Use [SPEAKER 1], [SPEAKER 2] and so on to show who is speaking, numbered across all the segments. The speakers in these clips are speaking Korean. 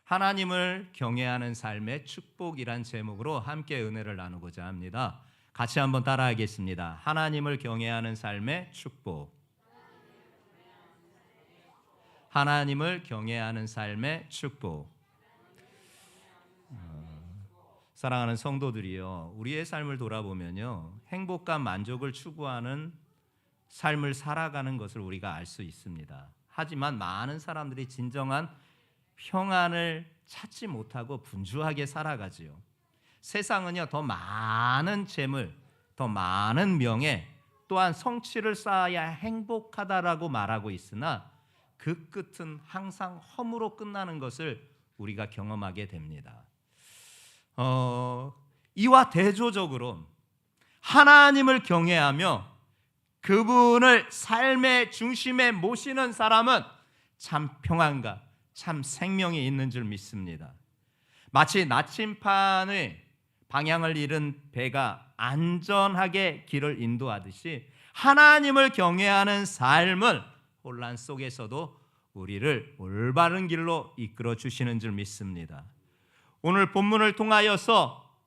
[SPEAKER 1] 하나님을 경외하는 삶의 축복이란 제목으로 함께 은혜를 나누고자 합니다. 같이 한번 따라하겠습니다. 하나님을 경외하는 삶의 축복. 하나님을 경외하는 삶의 축복. 사랑하는 성도들이요, 우리의 삶을 돌아보면요, 행복과 만족을 추구하는 삶을 살아가는 것을 우리가 알 수 있습니다. 하지만 많은 사람들이 진정한 평안을 찾지 못하고 분주하게 살아가지요. 세상은요, 더 많은 재물, 더 많은 명예, 또한 성취를 쌓아야 행복하다라고 말하고 있으나 그 끝은 항상 허무로 끝나는 것을 우리가 경험하게 됩니다. 이와 대조적으로 하나님을 경외하며 그분을 삶의 중심에 모시는 사람은 참 평안과 참 생명이 있는 줄 믿습니다. 마치 나침판의 방향을 잃은 배가 안전하게 길을 인도하듯이 하나님을 경외하는 삶을 혼란 속에서도 우리를 올바른 길로 이끌어 주시는 줄 믿습니다. 오늘 본문을 통하여서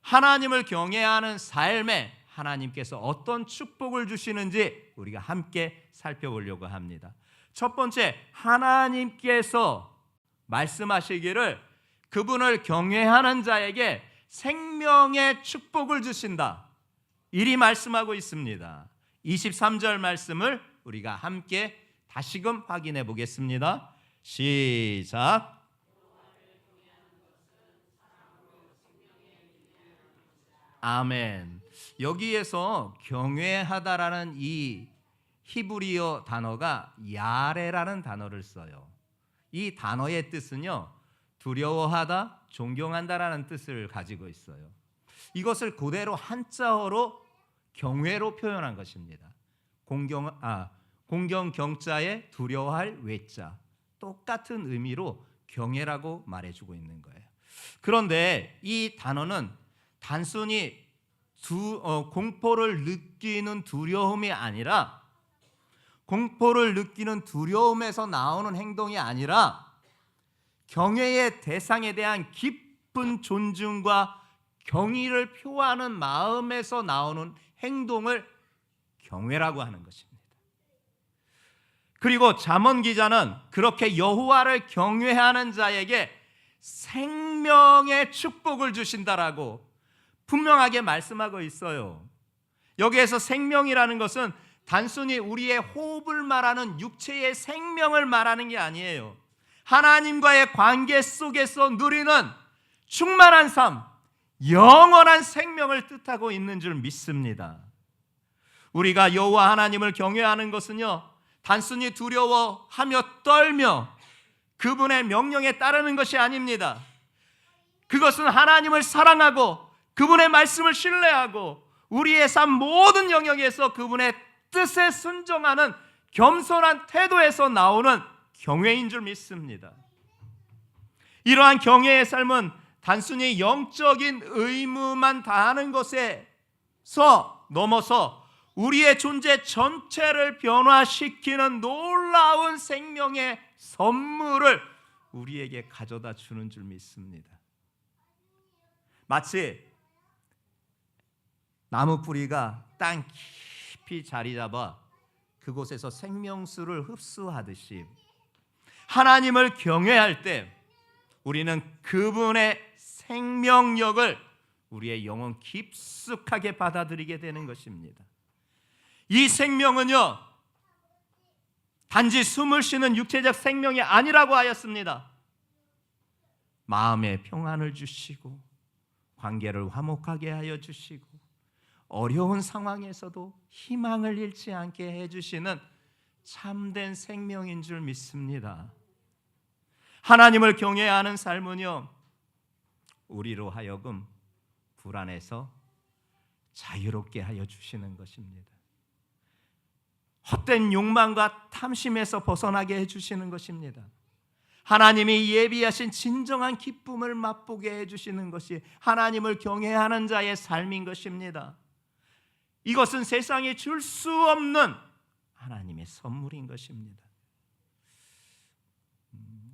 [SPEAKER 1] 하나님을 경외하는 삶에 하나님께서 어떤 축복을 주시는지 우리가 함께 살펴보려고 합니다. 첫 번째, 하나님께서 말씀하시기를 그분을 경외하는 자에게 생명의 축복을 주신다, 이리 말씀하고 있습니다. 23절 말씀을 우리가 함께 다시금 확인해 보겠습니다. 시작. 아멘. 여기에서 경외하다라는 이 히브리어 단어가 야레라는 단어를 써요. 이 단어의 뜻은요, 두려워하다, 존경한다라는 뜻을 가지고 있어요. 이것을 그대로 한자어로 경외로 표현한 것입니다. 공경 경자에 두려워할 외자, 똑같은 의미로 경외라고 말해주고 있는 거예요. 그런데 이 단어는 단순히 공포를 느끼는 두려움이 아니라, 공포를 느끼는 두려움에서 나오는 행동이 아니라 경외의 대상에 대한 깊은 존중과 경의를 표하는 마음에서 나오는 행동을 경외라고 하는 것입니다. 그리고 잠언 기자는 그렇게 여호와를 경외하는 자에게 생명의 축복을 주신다라고 분명하게 말씀하고 있어요. 여기에서 생명이라는 것은 단순히 우리의 호흡을 말하는 육체의 생명을 말하는 게 아니에요. 하나님과의 관계 속에서 누리는 충만한 삶, 영원한 생명을 뜻하고 있는 줄 믿습니다. 우리가 여호와 하나님을 경외하는 것은요, 단순히 두려워하며 떨며 그분의 명령에 따르는 것이 아닙니다. 그것은 하나님을 사랑하고 그분의 말씀을 신뢰하고 우리의 삶 모든 영역에서 그분의 뜻에 순종하는 겸손한 태도에서 나오는 경외인 줄 믿습니다. 이러한 경외의 삶은 단순히 영적인 의무만 다하는 것에서 넘어서 우리의 존재 전체를 변화시키는 놀라운 생명의 선물을 우리에게 가져다 주는 줄 믿습니다. 마치 나무 뿌리가 땅 깊이 자리 잡아 그곳에서 생명수를 흡수하듯이 하나님을 경외할 때 우리는 그분의 생명력을 우리의 영혼 깊숙하게 받아들이게 되는 것입니다. 이 생명은요, 단지 숨을 쉬는 육체적 생명이 아니라고 하였습니다. 마음에 평안을 주시고 관계를 화목하게 하여 주시고 어려운 상황에서도 희망을 잃지 않게 해주시는 참된 생명인 줄 믿습니다. 하나님을 경외하는 삶은요, 우리로 하여금 불안해서 자유롭게 하여 주시는 것입니다. 헛된 욕망과 탐심에서 벗어나게 해주시는 것입니다. 하나님이 예비하신 진정한 기쁨을 맛보게 해주시는 것이 하나님을 경외하는 자의 삶인 것입니다. 이것은 세상이 줄 수 없는 하나님의 선물인 것입니다.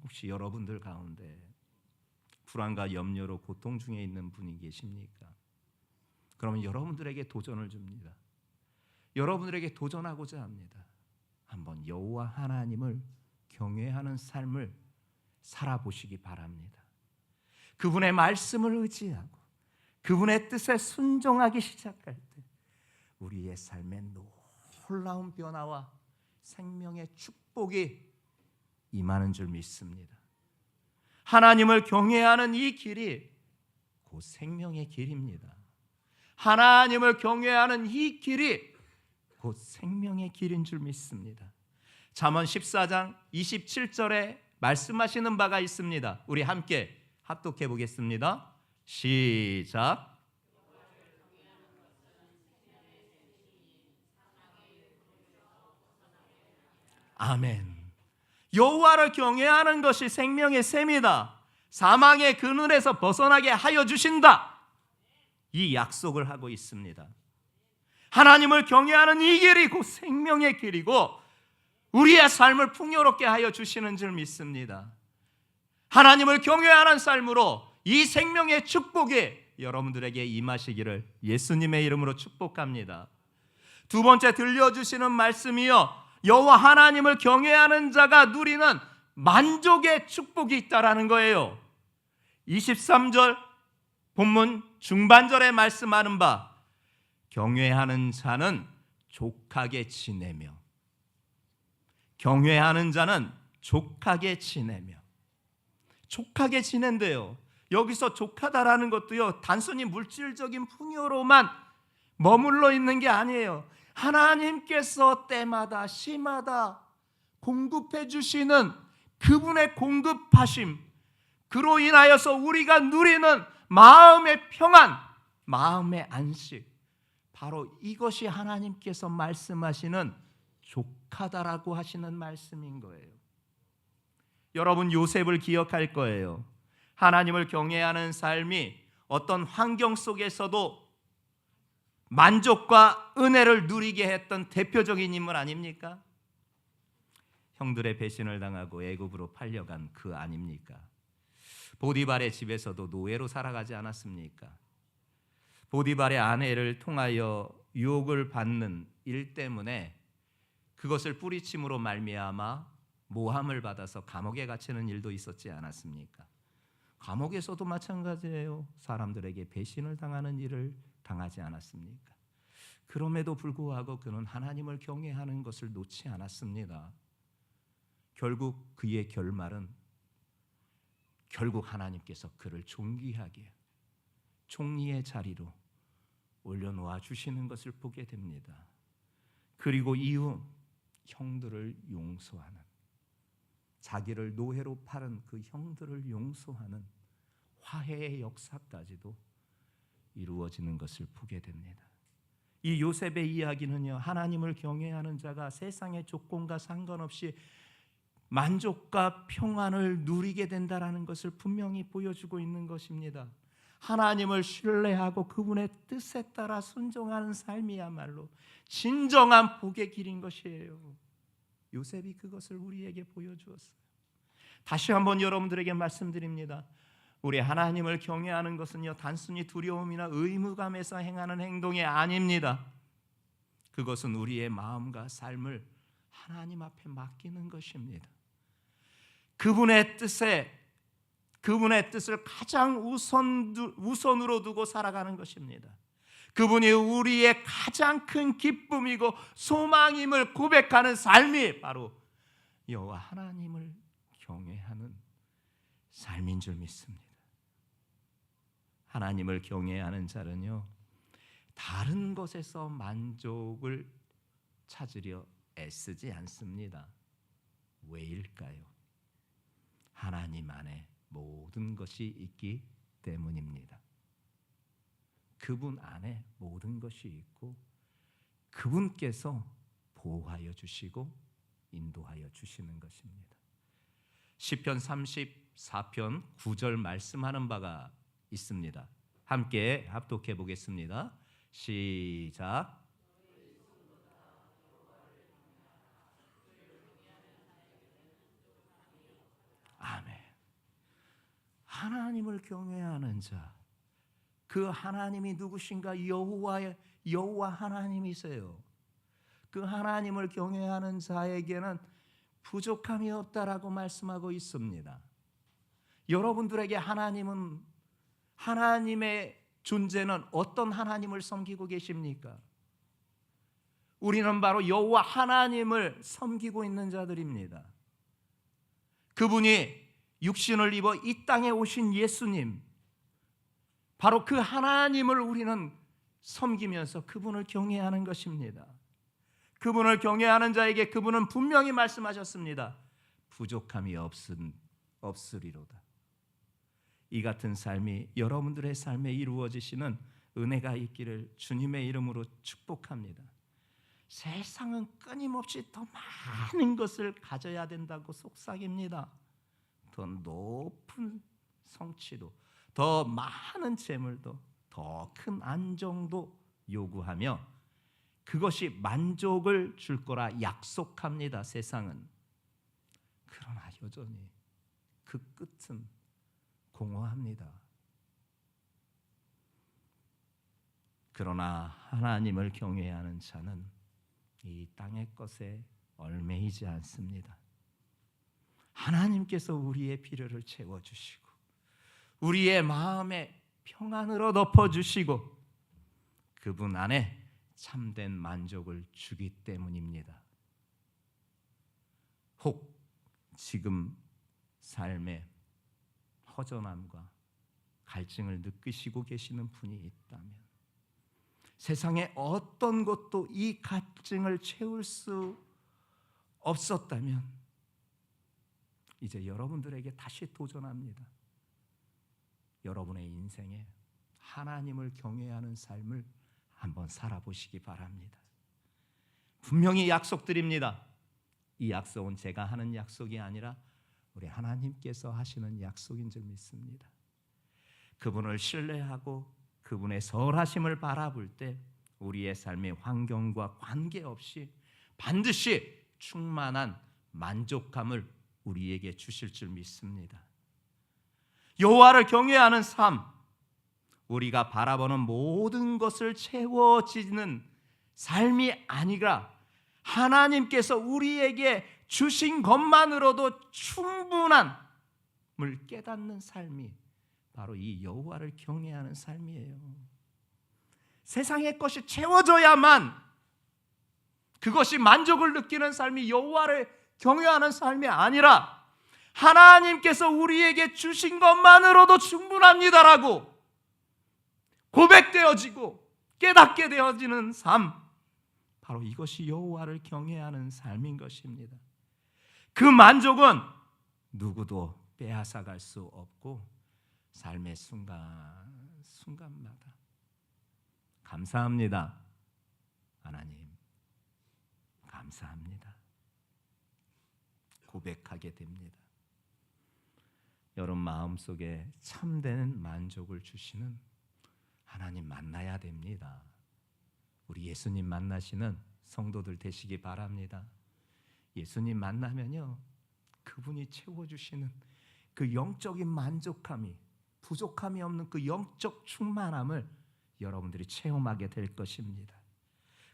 [SPEAKER 1] 혹시 여러분들 가운데 불안과 염려로 고통 중에 있는 분이 계십니까? 그러면 여러분들에게 도전을 줍니다. 여러분들에게 도전하고자 합니다. 한번 여호와 하나님을 경외하는 삶을 살아보시기 바랍니다. 그분의 말씀을 의지하고 그분의 뜻에 순종하기 시작할 때 우리의 삶에 놀라운 변화와 생명의 축복이 임하는 줄 믿습니다. 하나님을 경외하는 이 길이 곧 생명의 길입니다. 하나님을 경외하는 이 길이 곧 생명의 길인 줄 믿습니다. 잠언 14장 27절에 말씀하시는 바가 있습니다. 우리 함께 합독해 보겠습니다. 시작. 아멘. 여호와를 경외하는 것이 생명의 샘이다. 사망의 그늘에서 벗어나게 하여 주신다. 이 약속을 하고 있습니다. 하나님을 경외하는 이 길이 곧 생명의 길이고 우리의 삶을 풍요롭게 하여 주시는 줄 믿습니다. 하나님을 경외하는 삶으로 이 생명의 축복이 여러분들에게 임하시기를 예수님의 이름으로 축복합니다. 두 번째 들려주시는 말씀이요, 여호와 하나님을 경외하는 자가 누리는 만족의 축복이 있다라는 거예요. 23절 본문 중반절에 말씀하는 바, 경외하는 자는 족하게 지내며, 경외하는 자는 족하게 지내며. 족하게 지낸대요. 여기서 족하다라는 것도요, 단순히 물질적인 풍요로만 머물러 있는 게 아니에요. 하나님께서 때마다 시마다 공급해 주시는 그분의 공급하심, 그로 인하여서 우리가 누리는 마음의 평안, 마음의 안식, 바로 이것이 하나님께서 말씀하시는 족하다라고 하시는 말씀인 거예요. 여러분, 요셉을 기억할 거예요. 하나님을 경외하는 삶이 어떤 환경 속에서도 만족과 은혜를 누리게 했던 대표적인 인물 아닙니까? 형들의 배신을 당하고 애굽으로 팔려간 그 아닙니까? 보디발의 집에서도 노예로 살아가지 않았습니까? 보디발의 아내를 통하여 유혹을 받는 일 때문에 그것을 뿌리침으로 말미암아 모함을 받아서 감옥에 갇히는 일도 있었지 않았습니까? 감옥에서도 마찬가지예요. 사람들에게 배신을 당하는 일을 당하지 않았습니까? 그럼에도 불구하고 그는 하나님을 경외하는 것을 놓지 않았습니다. 결국 그의 결말은 결국 하나님께서 그를 존귀하게 총리의 자리로 올려놓아 주시는 것을 보게 됩니다. 그리고 이후 형들을 용서하는, 자기를 노예로 팔은 그 형들을 용서하는 화해의 역사까지도 이루어지는 것을 보게 됩니다. 이 요셉의 이야기는요, 하나님을 경외하는 자가 세상의 조건과 상관없이 만족과 평안을 누리게 된다라는 것을 분명히 보여주고 있는 것입니다. 하나님을 신뢰하고 그분의 뜻에 따라 순종하는 삶이야말로 진정한 복의 길인 것이에요. 요셉이 그것을 우리에게 보여주었어요. 다시 한번 여러분들에게 말씀드립니다. 우리 하나님을 경외하는 것은요, 단순히 두려움이나 의무감에서 행하는 행동이 아닙니다. 그것은 우리의 마음과 삶을 하나님 앞에 맡기는 것입니다. 그분의 뜻을 가장 우선으로 두고 살아가는 것입니다. 그분이 우리의 가장 큰 기쁨이고 소망임을 고백하는 삶이 바로 여호와 하나님을 경외하는 삶인 줄 믿습니다. 하나님을 경외하는 자는요, 다른 것에서 만족을 찾으려 애쓰지 않습니다. 왜일까요? 하나님 안에 모든 것이 있기 때문입니다. 그분 안에 모든 것이 있고 그분께서 보호하여 주시고 인도하여 주시는 것입니다. 시편 34편 9절 말씀하는 바가 있습니다. 함께 합독해 보겠습니다. 시작. 아멘. 하나님을 경외하는 자, 그 하나님이 누구신가? 여호와 하나님이세요. 그 하나님을 경외하는 자에게는 부족함이 없다라고 말씀하고 있습니다. 여러분들에게 하나님의 존재는 어떤 하나님을 섬기고 계십니까? 우리는 바로 여호와 하나님을 섬기고 있는 자들입니다. 그분이 육신을 입어 이 땅에 오신 예수님, 바로 그 하나님을 우리는 섬기면서 그분을 경외하는 것입니다. 그분을 경외하는 자에게 그분은 분명히 말씀하셨습니다. 부족함이 없으리로다. 이 같은 삶이 여러분들의 삶에 이루어지시는 은혜가 있기를 주님의 이름으로 축복합니다. 세상은 끊임없이 더 많은 것을 가져야 된다고 속삭입니다. 더 높은 성취도, 더 많은 재물도, 더 큰 안정도 요구하며 그것이 만족을 줄 거라 약속합니다. 세상은. 그러나 여전히 그 끝은 공허합니다. 그러나 하나님을 경외하는 자는 이 땅의 것에 얽매이지 않습니다. 하나님께서 우리의 필요를 채워주시고 우리의 마음에 평안으로 덮어주시고 그분 안에 참된 만족을 주기 때문입니다. 혹 지금 삶의 허전함과 갈증을 느끼시고 계시는 분이 있다면 세상의 어떤 것도 이 갈증을 채울 수 없었다면 이제 여러분들에게 다시 도전합니다. 여러분의 인생에 하나님을 경외하는 삶을 한번 살아보시기 바랍니다. 분명히 약속드립니다. 이 약속은 제가 하는 약속이 아니라 우리 하나님께서 하시는 약속인 줄 믿습니다. 그분을 신뢰하고 그분의 설하심을 바라볼 때 우리의 삶의 환경과 관계없이 반드시 충만한 만족감을 우리에게 주실 줄 믿습니다. 여호와를 경외하는 삶, 우리가 바라보는 모든 것을 채워지는 삶이 아니라 하나님께서 우리에게 주신 것만으로도 충분함을 깨닫는 삶이 바로 이 여호와를 경외하는 삶이에요. 세상의 것이 채워져야만 그것이 만족을 느끼는 삶이 여호와를 경외하는 삶이 아니라 하나님께서 우리에게 주신 것만으로도 충분합니다라고 고백되어지고 깨닫게 되어지는 삶, 바로 이것이 여호와를 경외하는 삶인 것입니다. 그 만족은 누구도 빼앗아갈 수 없고 삶의 순간마다 감사합니다. 하나님 감사합니다. 고백하게 됩니다. 여러분 마음속에 참된 만족을 주시는 하나님 만나야 됩니다. 우리 예수님 만나시는 성도들 되시기 바랍니다. 예수님 만나면요, 그분이 채워주시는 그 영적인 만족함이, 부족함이 없는 그 영적 충만함을 여러분들이 체험하게 될 것입니다.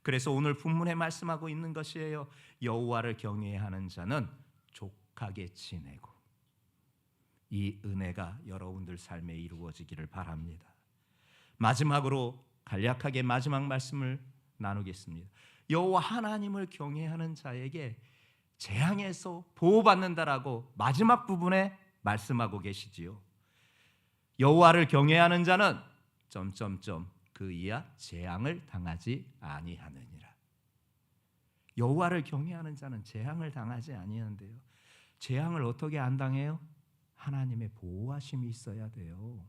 [SPEAKER 1] 그래서 오늘 본문에 말씀하고 있는 것이에요. 여호와를 경외하는 자는 족하게 지내고, 이 은혜가 여러분들 삶에 이루어지기를 바랍니다. 마지막으로 간략하게 마지막 말씀을 나누겠습니다. 여호와 하나님을 경외하는 자에게 재앙에서 보호받는다라고 마지막 부분에 말씀하고 계시지요. 여호와를 경외하는 자는 그 이하 재앙을 당하지 아니하느니라. 여호와를 경외하는 자는 재앙을 당하지 아니하는데요. 재앙을 어떻게 안 당해요? 하나님의 보호하심이 있어야 돼요.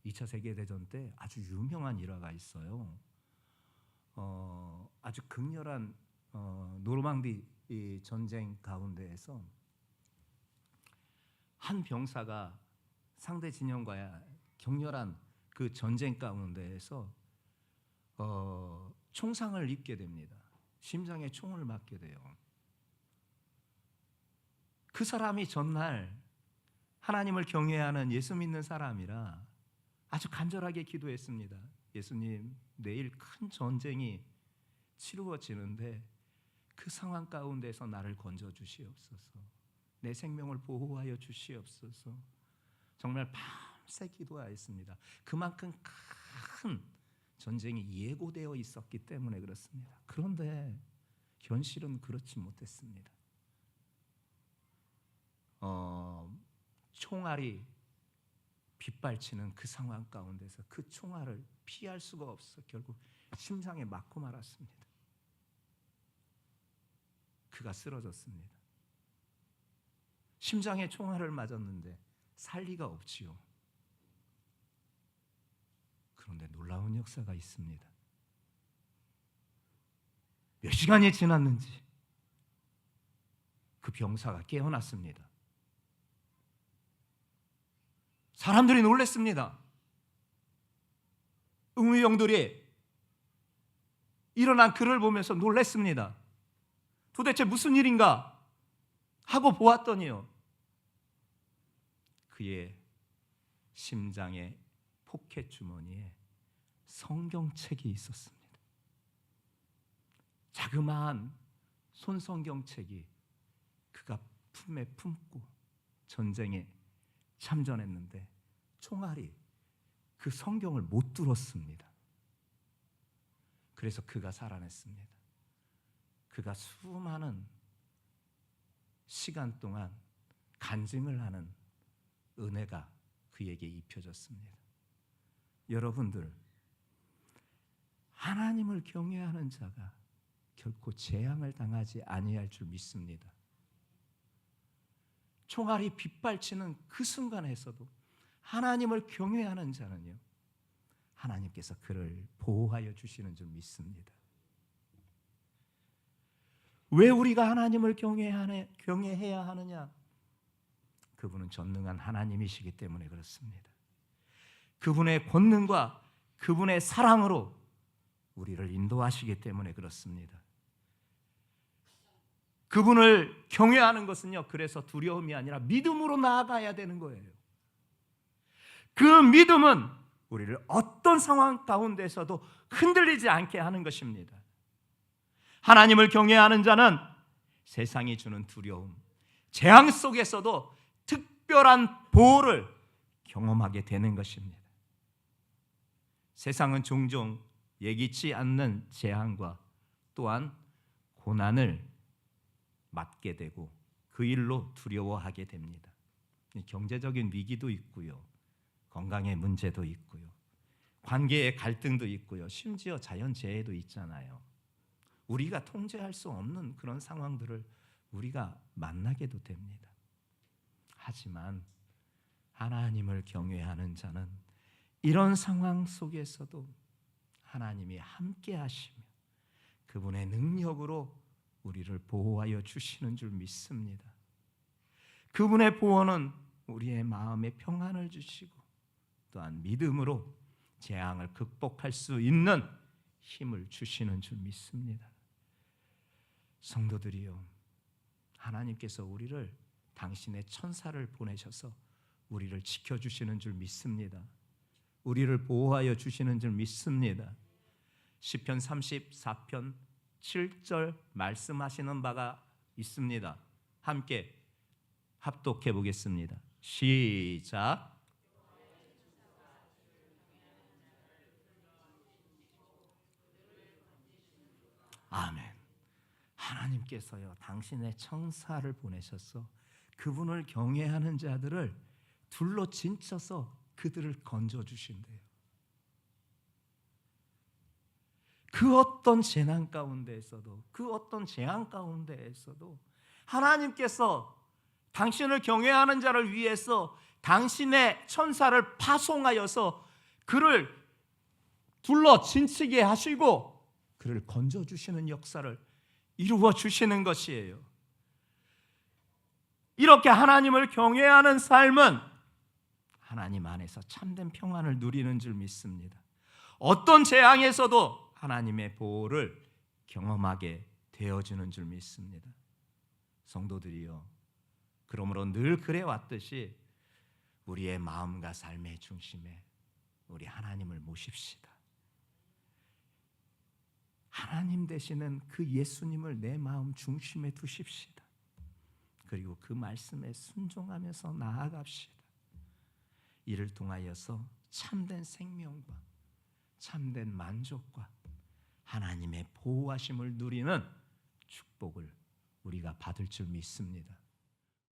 [SPEAKER 1] 2차 세계대전 때 아주 유명한 일화가 있어요. 아주 극렬한 노르망디 전쟁 가운데에서 한 병사가 상대 진영과의 격렬한 그 전쟁 가운데에서 총상을 입게 됩니다. 심장에 총을 맞게 돼요. 그 사람이 전날 하나님을 경외하는 예수 믿는 사람이라 아주 간절하게 기도했습니다. 예수님, 내일 큰 전쟁이 치루어지는데 그 상황 가운데서 나를 건져 주시옵소서. 내 생명을 보호하여 주시옵소서. 정말 밤새 기도하였습니다. 그만큼 큰 전쟁이 예고되어 있었기 때문에 그렇습니다. 그런데 현실은 그렇지 못했습니다. 총알이 빗발치는 그 상황 가운데서 그 총알을 피할 수가 없어 결국 심장에 맞고 말았습니다. 그가 쓰러졌습니다. 심장에 총알을 맞았는데 살 리가 없지요. 그런데 놀라운 역사가 있습니다. 몇 시간이 지났는지 그 병사가 깨어났습니다. 사람들이 놀랐습니다. 의무병들이 일어난 그를 보면서 놀랐습니다. 도대체 무슨 일인가 하고 보았더니요, 그의 심장의 포켓 주머니에 성경책이 있었습니다. 자그마한 손성경책이 그가 품에 품고 전쟁에 참전했는데 총알이 그 성경을 못 뚫었습니다. 그래서 그가 살아냈습니다. 그가 수많은 시간 동안 간증을 하는 은혜가 그에게 입혀졌습니다. 여러분들, 하나님을 경외하는 자가 결코 재앙을 당하지 아니할 줄 믿습니다. 총알이 빗발치는 그 순간에서도 하나님을 경외하는 자는요, 하나님께서 그를 보호하여 주시는 줄 믿습니다. 왜 우리가 하나님을 경외해야 하느냐? 그분은 전능한 하나님이시기 때문에 그렇습니다. 그분의 권능과 그분의 사랑으로 우리를 인도하시기 때문에 그렇습니다. 그분을 경외하는 것은요, 그래서 두려움이 아니라 믿음으로 나아가야 되는 거예요. 그 믿음은 우리를 어떤 상황 가운데서도 흔들리지 않게 하는 것입니다. 하나님을 경외하는 자는 세상이 주는 두려움, 재앙 속에서도 특별한 보호를 경험하게 되는 것입니다. 세상은 종종 예기치 않는 재앙과 또한 고난을 맞게 되고 그 일로 두려워하게 됩니다. 경제적인 위기도 있고요, 건강의 문제도 있고요, 관계의 갈등도 있고요, 심지어 자연재해도 있잖아요. 우리가 통제할 수 없는 그런 상황들을 우리가 만나게도 됩니다. 하지만 하나님을 경외하는 자는 이런 상황 속에서도 하나님이 함께 하시며 그분의 능력으로 우리를 보호하여 주시는 줄 믿습니다. 그분의 보호는 우리의 마음에 평안을 주시고 또한 믿음으로 재앙을 극복할 수 있는 힘을 주시는 줄 믿습니다. 성도들이요, 하나님께서 우리를 당신의 천사를 보내셔서 우리를 지켜주시는 줄 믿습니다. 우리를 보호하여 주시는 줄 믿습니다. 시편 34편 7절 말씀하시는 바가 있습니다. 함께 합독해 보겠습니다. 시작. 아멘. 하나님께서요, 당신의 천사를 보내셔서 그분을 경외하는 자들을 둘러 진쳐서 그들을 건져 주신대요. 그 어떤 재난 가운데에서도, 그 어떤 재앙 가운데에서도 하나님께서 당신을 경외하는 자를 위해서 당신의 천사를 파송하여서 그를 둘러 진치게 하시고 그를 건져 주시는 역사를 이루어 주시는 것이에요. 이렇게 하나님을 경외하는 삶은 하나님 안에서 참된 평안을 누리는 줄 믿습니다. 어떤 재앙에서도 하나님의 보호를 경험하게 되어지는 줄 믿습니다. 성도들이요, 그러므로 늘 그래 왔듯이 우리의 마음과 삶의 중심에 우리 하나님을 모십시다. 하나님 되시는 그 예수님을 내 마음 중심에 두십시다. 그리고 그 말씀에 순종하면서 나아갑시다. 이를 통하여서 참된 생명과 참된 만족과 하나님의 보호하심을 누리는 축복을 우리가 받을 줄 믿습니다.